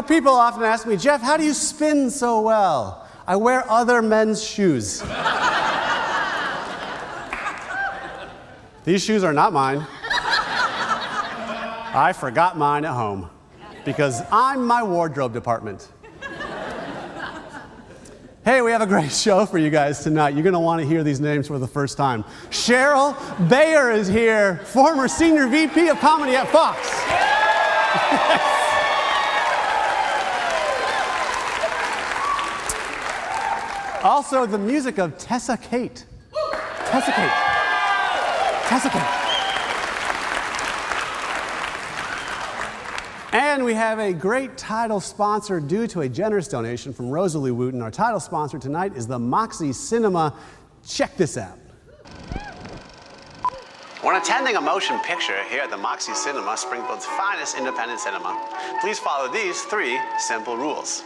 People often ask me, Jeff, how do you spin so well? I wear other men's shoes. These shoes are not mine. I forgot mine at home because I'm my wardrobe department. Hey, we have a great show for you guys tonight. You're going to want to hear these names for the first time. Cheryl Bayer is here, former senior VP of comedy at Fox. Also, the music of Tessa Kate. Tessa Kate. Tessa Kate. And we have a great title sponsor due to a generous donation from Rosalie Wooten. Our title sponsor tonight is the Moxie Cinema. Check this out. When attending a motion picture here at the Moxie Cinema, Springfield's finest independent cinema, please follow these 3 simple rules.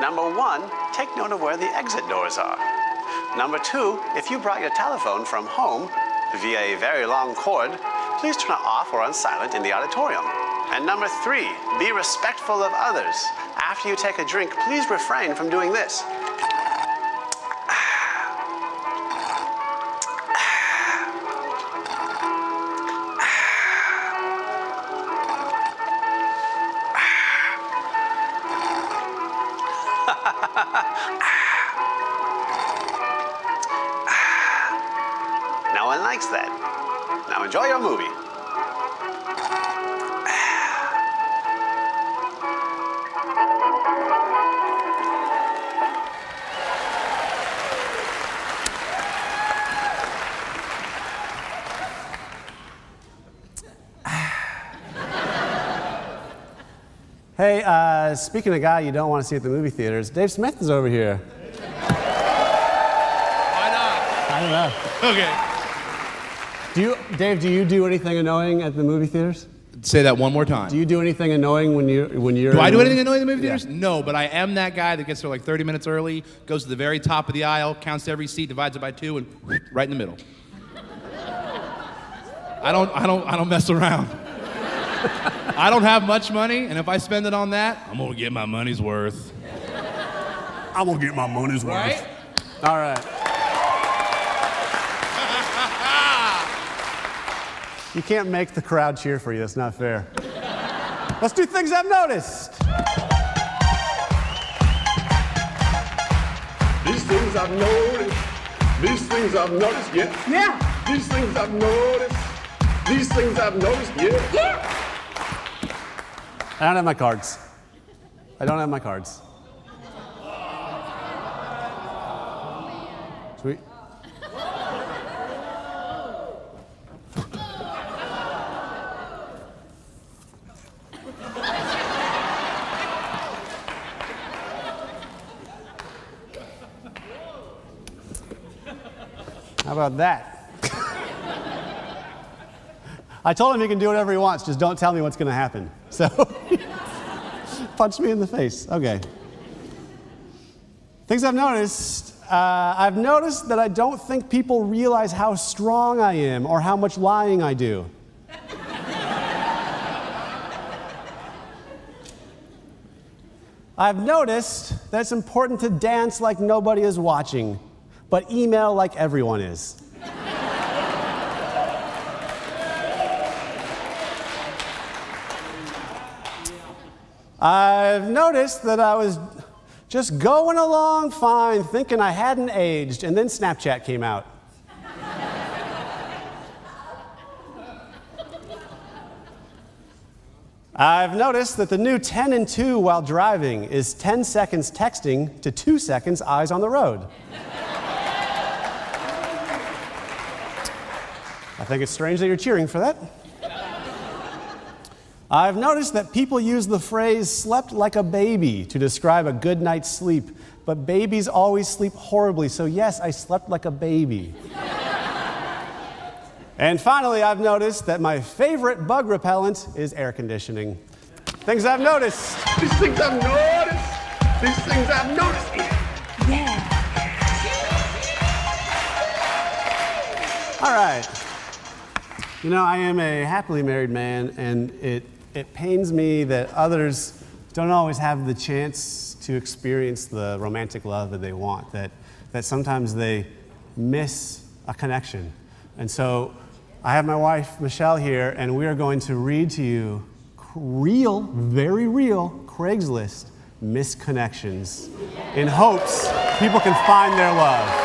Number 1, take note of where the exit doors are. Number 2, if you brought your telephone from home via a very long cord, please turn it off or on silent in the auditorium. And number 3, be respectful of others. After you take a drink, please refrain from doing this. No one likes that. Now enjoy your movie. Hey, speaking of a guy you don't want to see at the movie theaters, Dave Smith is over here. Why not? I don't know. Okay. Dave, do you do anything annoying at the movie theaters? Say that one more time. Do you do anything annoying when you're? Do I do anything annoying in the movie theaters? Yeah. No, but I am that guy that gets there like 30 minutes early, goes to the very top of the aisle, counts every seat, divides it by 2, and right in the middle. I don't mess around. I don't have much money, and if I spend it on that, I'm gonna get my money's worth. I'm gonna get my money's worth. Right? All right. You can't make the crowd cheer for you. That's not fair. Let's do things I've noticed. These things I've noticed. These things I've noticed. Yeah. Yeah. These things I've noticed. These things I've noticed. Yeah. Yeah. I don't have my cards. I don't have my cards. Sweet. How about that? I told him he can do whatever he wants, just don't tell me what's going to happen. So, punch me in the face. Okay. Things I've noticed. I've noticed that I don't think people realize how strong I am or how much lying I do. I've noticed that it's important to dance like nobody is watching, but email like everyone is. I've noticed that I was just going along fine, thinking I hadn't aged, and then Snapchat came out. I've noticed that the new 10 and 2 while driving is 10 seconds texting to 2 seconds eyes on the road. I think it's strange that you're cheering for that. I've noticed that people use the phrase slept like a baby to describe a good night's sleep, but babies always sleep horribly, so yes, I slept like a baby. And finally, I've noticed that my favorite bug repellent is air conditioning. Things I've noticed. These things I've noticed. These things I've noticed. Yeah. All right. I am a happily married man, and it pains me that others don't always have the chance to experience the romantic love that they want, that sometimes they miss a connection. And so I have my wife, Michelle, here, and we are going to read to you real, very real Craigslist misconnections in hopes people can find their love.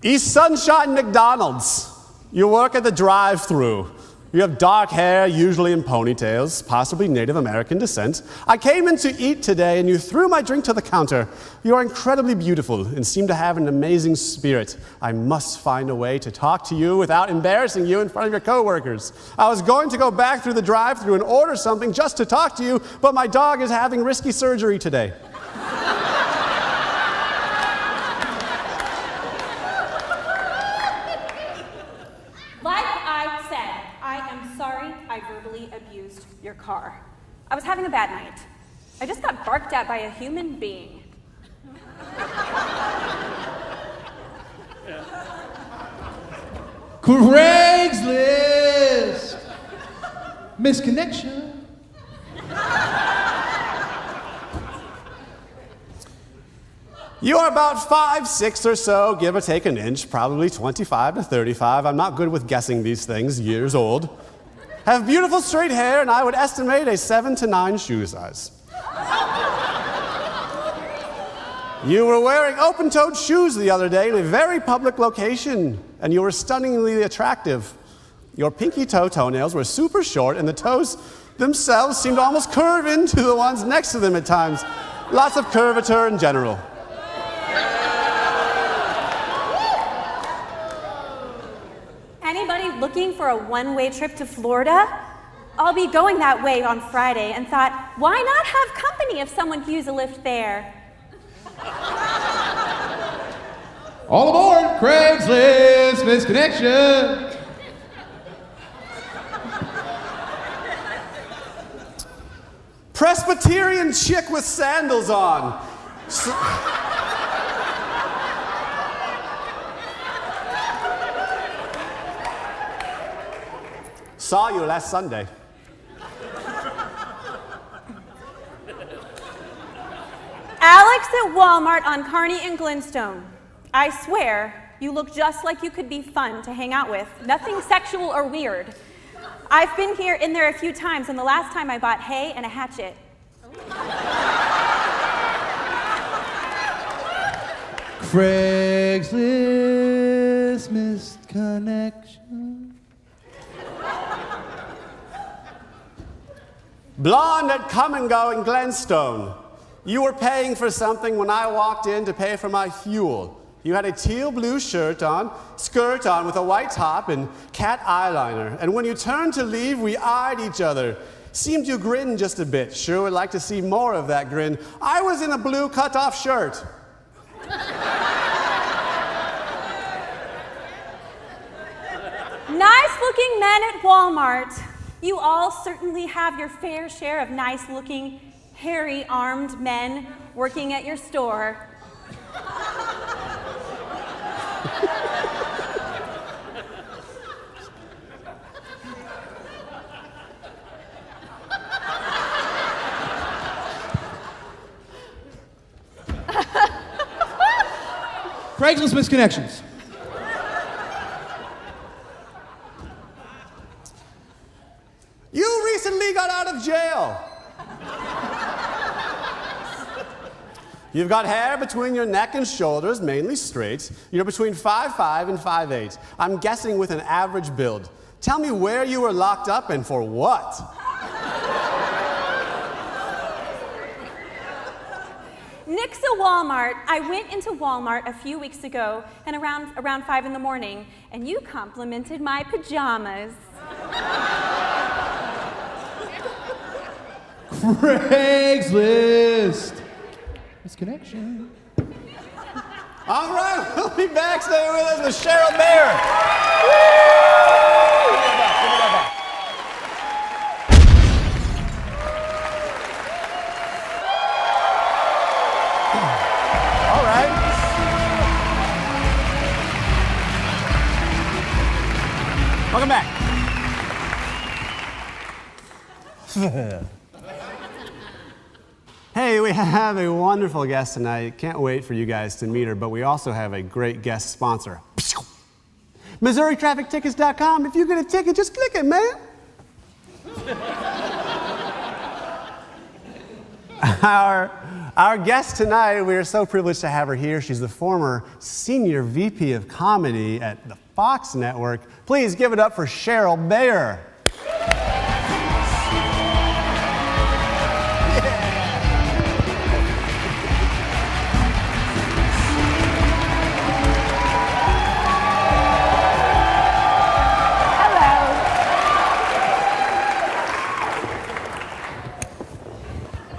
East Sunshine McDonald's. You work at the drive-thru. You have dark hair, usually in ponytails, possibly Native American descent. I came in to eat today and you threw my drink to the counter. You are incredibly beautiful and seem to have an amazing spirit. I must find a way to talk to you without embarrassing you in front of your coworkers. I was going to go back through the drive-thru and order something just to talk to you, but my dog is having risky surgery today. I verbally abused your car. I was having a bad night. I just got barked at by a human being. Craigslist! Misconnection. You are about 5'6" or so, give or take an inch, probably 25 to 35. I'm not good with guessing these things, years old. Have beautiful straight hair, and I would estimate a 7 to 9 shoe size. You were wearing open-toed shoes the other day in a very public location, and you were stunningly attractive. Your pinky toe toenails were super short, and the toes themselves seemed to almost curve into the ones next to them at times. Lots of curvature in general. Anybody looking for a one-way trip to Florida? I'll be going that way on Friday and thought, why not have company if someone could use a lift there? All aboard Craigslist Misconnection. Presbyterian chick with sandals on. Saw you last Sunday. Alex at Walmart on Kearney and Glenstone. I swear, you look just like you could be fun to hang out with. Nothing sexual or weird. I've been in there a few times, and the last time I bought hay and a hatchet. Craigslist misconnection. Blonde at Come and Go in Glenstone. You were paying for something when I walked in to pay for my fuel. You had a teal blue skirt on with a white top and cat eyeliner. And when you turned to leave, we eyed each other. Seemed you grinned just a bit. Sure would like to see more of that grin. I was in a blue cutoff shirt. Nice-looking men at Walmart. You all certainly have your fair share of nice-looking, hairy-armed men working at your store. Craigslist misconnections. You recently got out of jail. You've got hair between your neck and shoulders, mainly straight. You're between 5'5" and 5'8". I'm guessing with an average build. Tell me where you were locked up and for what? Nick's at Walmart. I went into Walmart a few weeks ago and around 5 in the morning, and you complimented my pajamas. Craigslist misconnection. All right, we'll be back. Stay with us with Cheryl Mayer. Welcome back. Hey, we have a wonderful guest tonight. Can't wait for you guys to meet her, but we also have a great guest sponsor. MissouriTrafficTickets.com. If you get a ticket, just click it, man. Our guest tonight, we are so privileged to have her here. She's the former Senior VP of Comedy at the Fox Network. Please give it up for Cheryl Bayer.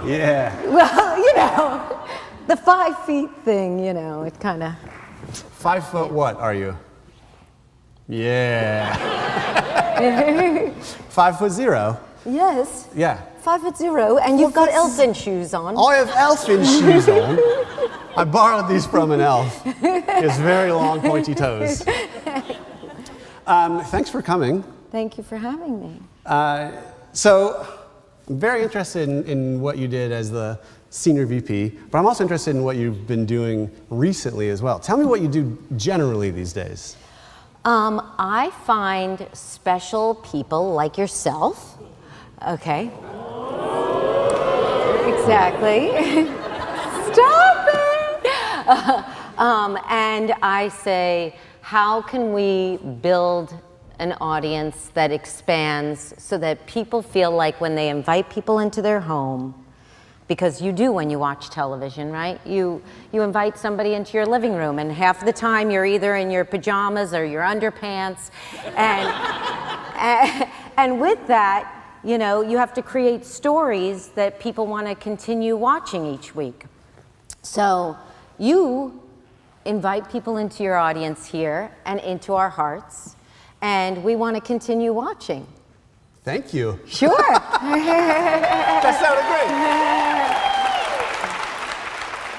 Yeah. Well, you know, the 5 feet thing, you know, it kind of. 5 foot what are you? Yeah. 5'0". Yes. Yeah. 5'0", and you've got elfin shoes on. I have elfin shoes on. I borrowed these from an elf. His very long, pointy toes. Thanks for coming. Thank you for having me. So, I'm very interested in what you did as the senior VP, but I'm also interested in what you've been doing recently as well. Tell me what you do generally these days. I find special people like yourself. Okay. Exactly. Stop it! And I say, how can we build an audience that expands so that people feel like when they invite people into their home, because you do when you watch television, right? You invite somebody into your living room, and half the time you're either in your pajamas or your underpants, and with that, you know, you have to create stories that people want to continue watching each week. So you invite people into your audience here and into our hearts, and we want to continue watching. Thank you. Sure. That sounded great.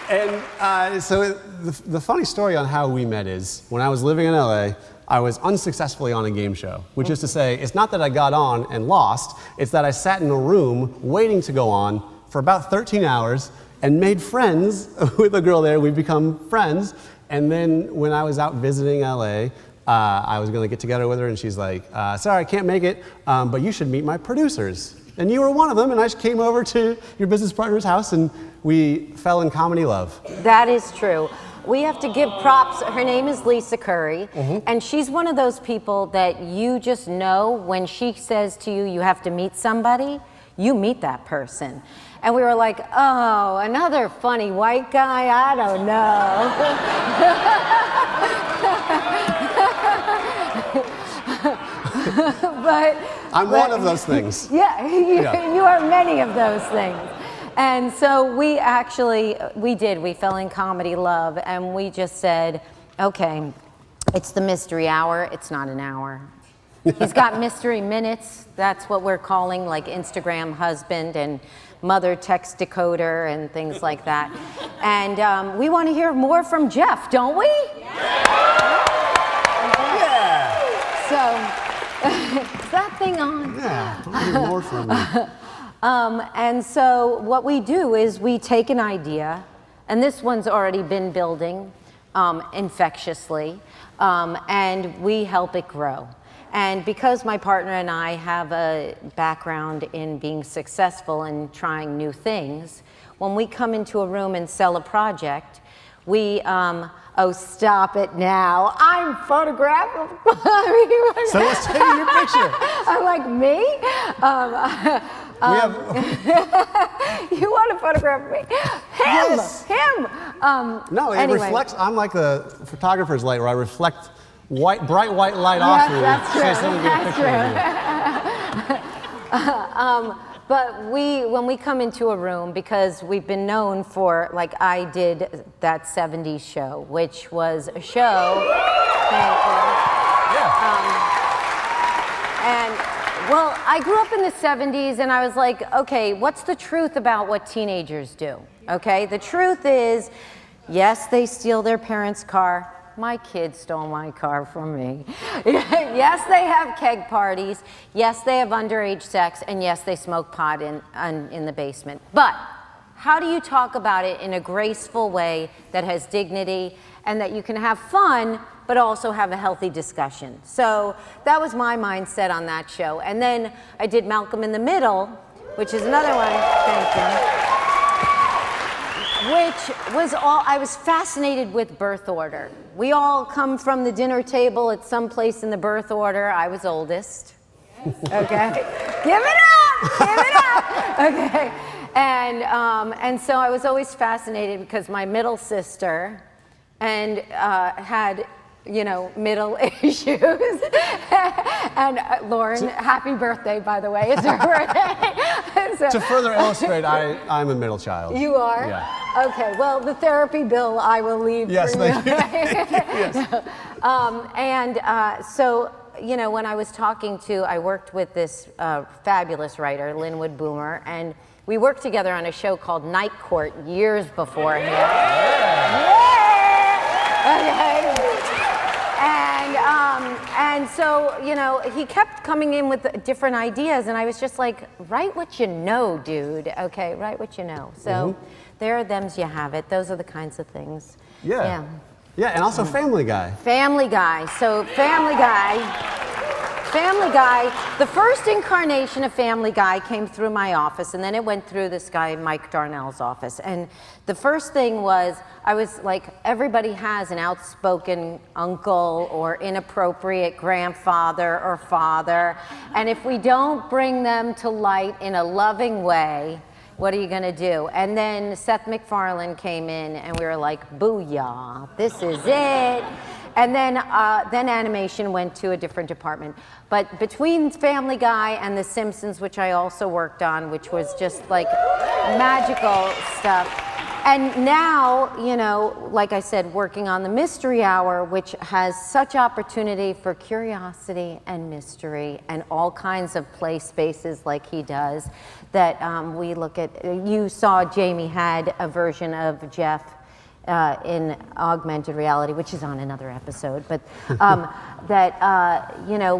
And so the funny story on how we met is, when I was living in LA, I was unsuccessfully on a game show, which is to say, it's not that I got on and lost, it's that I sat in a room waiting to go on for about 13 hours and made friends with a girl there. We've become friends. And then when I was out visiting LA, I was going to get together with her, and she's like, sorry, I can't make it, but you should meet my producers. And you were one of them, and I just came over to your business partner's house, and we fell in comedy love. That is true. We have to give props. Her name is Lisa Curry, and she's one of those people that you just know when she says to you, you have to meet somebody, you meet that person. And we were like, oh, another funny white guy? I don't know. But I'm one of those things. Yeah, you are many of those things. And so we fell in comedy love, and we just said, okay, it's the mystery hour, it's not an hour. He's got mystery minutes, that's what we're calling, like Instagram husband and mother text decoder and things like that. And we want to hear more from Jeff, don't we? Yeah. So, is that thing on? Yeah, I want to hear more from you. And so what we do is we take an idea, and this one's already been building infectiously, and we help it grow. And because my partner and I have a background in being successful and trying new things, when we come into a room and sell a project, we, oh, stop it now. I'm photographing. So let's take your picture. I'm like, me? You want to photograph me? Him! Yes. Him! No, it anyway. reflects. I'm like the photographer's light, where I reflect bright white light off you. That's true. So someone get a picture of you. But when we come into a room, because we've been known for, like I did that 70s show, which was a show. Thank you. And well, I grew up in the 70s, and I was like, okay, what's the truth about what teenagers do? Okay, the truth is, yes, they steal their parents' car. My kids stole my car from me. Yes, they have keg parties. Yes, they have underage sex. And yes, they smoke pot in the basement. But how do you talk about it in a graceful way that has dignity and that you can have fun, but also have a healthy discussion? So that was my mindset on that show. And then I did Malcolm in the Middle, which is another one. Thank you. Which was all, I was fascinated with birth order. We all come from the dinner table at some place in the birth order. I was oldest. Okay. Give it up! Give it up! Okay. And so I was always fascinated because my middle sister had, middle issues. And Lauren, happy birthday, by the way. It's her birthday. So, To further illustrate, I'm a middle child. you are? Yeah. Okay, well, the therapy bill I will leave Yes, for you. thank you. Yes. So, when I was I worked with this fabulous writer, Linwood Boomer, and we worked together on a show called Night Court years beforehand. Yeah! Okay. And so, he kept coming in with different ideas, and I was just like, write what you know, dude. Okay, write what you know. So there are thems you have it. Those are the kinds of things. Yeah, and also Family Guy. Family Guy. So Family Guy, the first incarnation of Family Guy came through my office, and then it went through this guy, Mike Darnell's office. And the first thing was, I was like, everybody has an outspoken uncle or inappropriate grandfather or father. And if we don't bring them to light in a loving way, what are you gonna do? And then Seth MacFarlane came in and we were like, booyah, this is it. And then animation went to a different department. But between Family Guy and The Simpsons, which I also worked on, which was just like magical stuff. And now, like I said, working on the Mystery Hour, which has such opportunity for curiosity and mystery and all kinds of play spaces like he does, that we look at. You saw Jamie had a version of Jeff in augmented reality, which is on another episode, but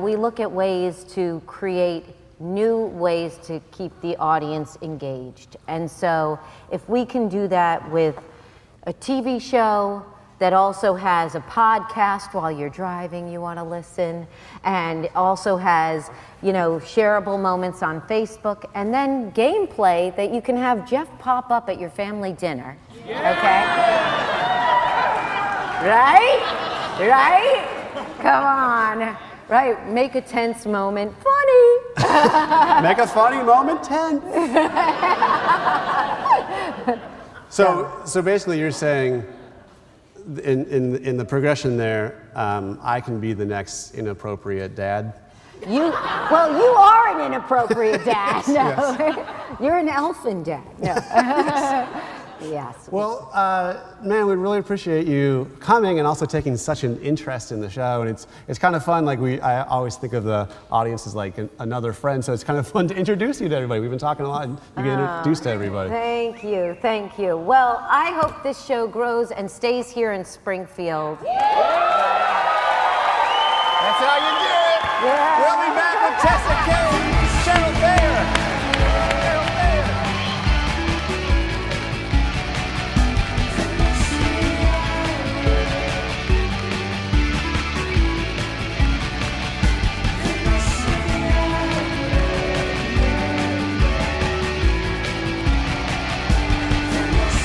we look at ways to create new ways to keep the audience engaged. And so if we can do that with a TV show that also has a podcast while you're driving, you want to listen, and also has, shareable moments on Facebook, and then gameplay that you can have Jeff pop up at your family dinner. Okay? Right? Come on. Right, make a tense moment funny. Make a funny moment tense. So basically you're saying, in the progression there, I can be the next inappropriate dad? You are an inappropriate dad. No. Yes. You're an elfin dad. No. Yes. Well, man, we really appreciate you coming and also taking such an interest in the show. And it's kind of fun. Like I always think of the audience as like another friend. So it's kind of fun to introduce you to everybody. We've been talking a lot, and you get introduced to everybody. Thank you. Well, I hope this show grows and stays here in Springfield. That's how you do it. Yeah. We'll be back with Tessa Kate, Cheryl Thayer.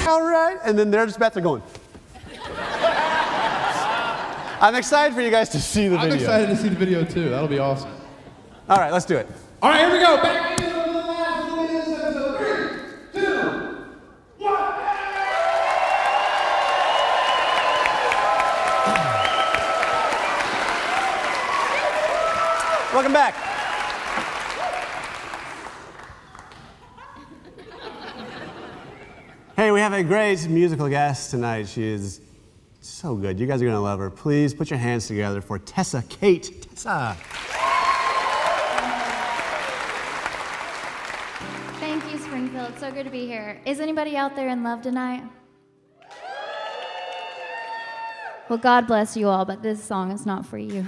All right, and then they're just back there going. I'm excited for you guys to see the video. I'm excited to see the video too. That'll be awesome. All right, let's do it. All right, here we go. Back into the last one is episode 3, 2, 1. Welcome back. Hey, we have a great musical guest tonight. She is so good. You guys are going to love her. Please put your hands together for Tessa Kate. Tessa. Thank you, Springfield. So good to be here. Is anybody out there in love tonight? Well, God bless you all, but this song is not for you.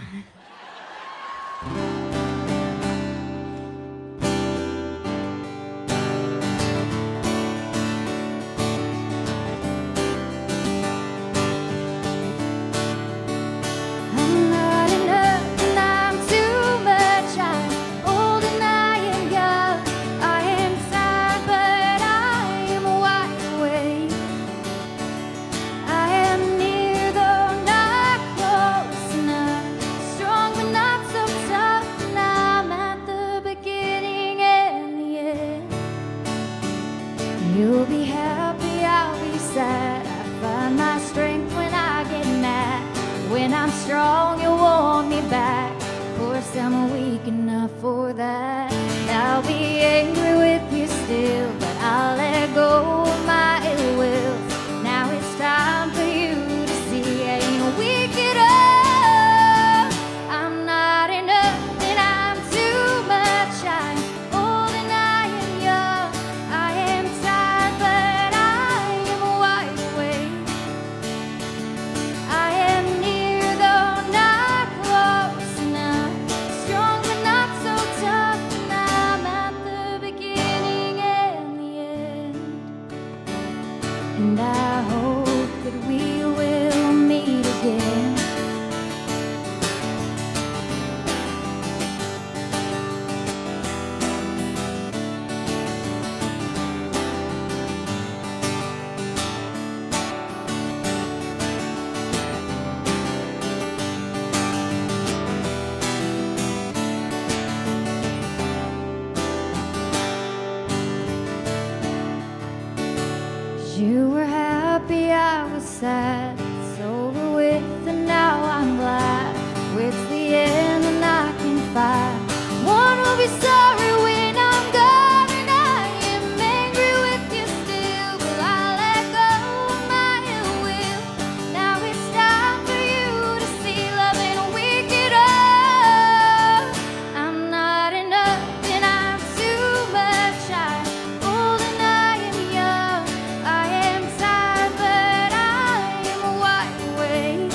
You'll be happy, I'll be sad. I find my strength when I get mad. When I'm strong, you want me back. Of course, I'm weak enough for that. I'll be angry with you still, but I'll let go of my ill will. Now it's time for you to see I ain't weak at all. I'm not enough and I'm too much. I'm old and I am young. I am tired, but I am wide awake. I am near, though not close enough. Strong, but not so tough. And I'm at the beginning and the end. And I hope that we will meet again. You were happy, I was sad. It's over with and now I'm glad. It's the end and I can fight. One will be sorry when I'm gone, and I am angry with you still. But I'll let go of my ill will. Now it's time for you to see love ain't weak at all. I'm not enough and I'm too much. I'm old and I am young. I am tired, but I am wide awake.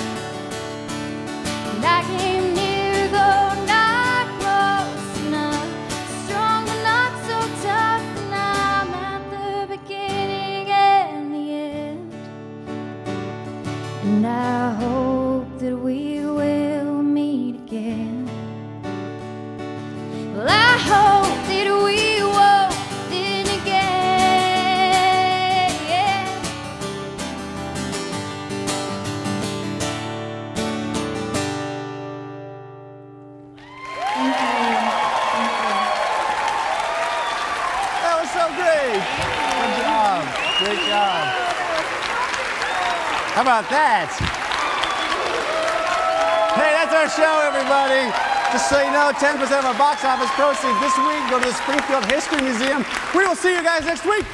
And I came near, though not close enough. Strong, but not so tough. And I'm at the beginning and the end. And I hope that we will meet again. Well, I hope that we won't then again. Thank you. That was so great. Good job. Great job. How about that? Hey, that's our show, everybody. Just so you know, 10% of our box office proceeds this week go to the Springfield History Museum. We will see you guys next week.